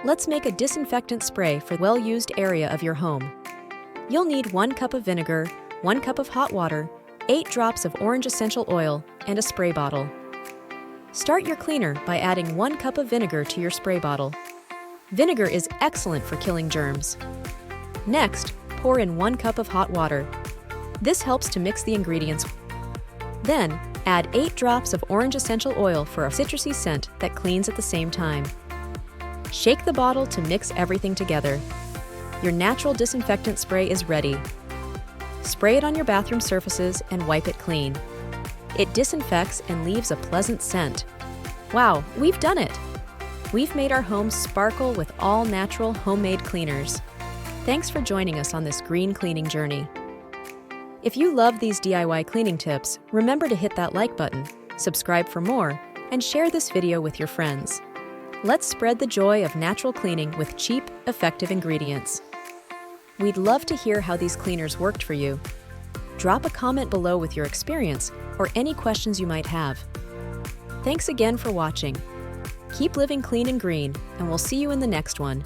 Let's make a disinfectant spray for the well-used area of your home. You'll need 1 cup of vinegar, 1 cup of hot water, 8 drops of orange essential oil, and a spray bottle. Start your cleaner by adding 1 cup of vinegar to your spray bottle. Vinegar is excellent for killing germs. Next, pour in 1 cup of hot water. This helps to mix the ingredients. Then, add 8 drops of orange essential oil for a citrusy scent that cleans at the same time. Shake the bottle to mix everything together. Your natural disinfectant spray is ready. Spray it on your bathroom surfaces and wipe it clean. It disinfects and leaves a pleasant scent. Wow, we've done it! We've made our homes sparkle with all-natural homemade cleaners. Thanks for joining us on this green cleaning journey. If you love these DIY cleaning tips, remember to hit that like button, subscribe for more, and share this video with your friends. Let's spread the joy of natural cleaning with cheap, effective ingredients. We'd love to hear how these cleaners worked for you. Drop a comment below with your experience or any questions you might have. Thanks again for watching. Keep living clean and green, and we'll see you in the next one.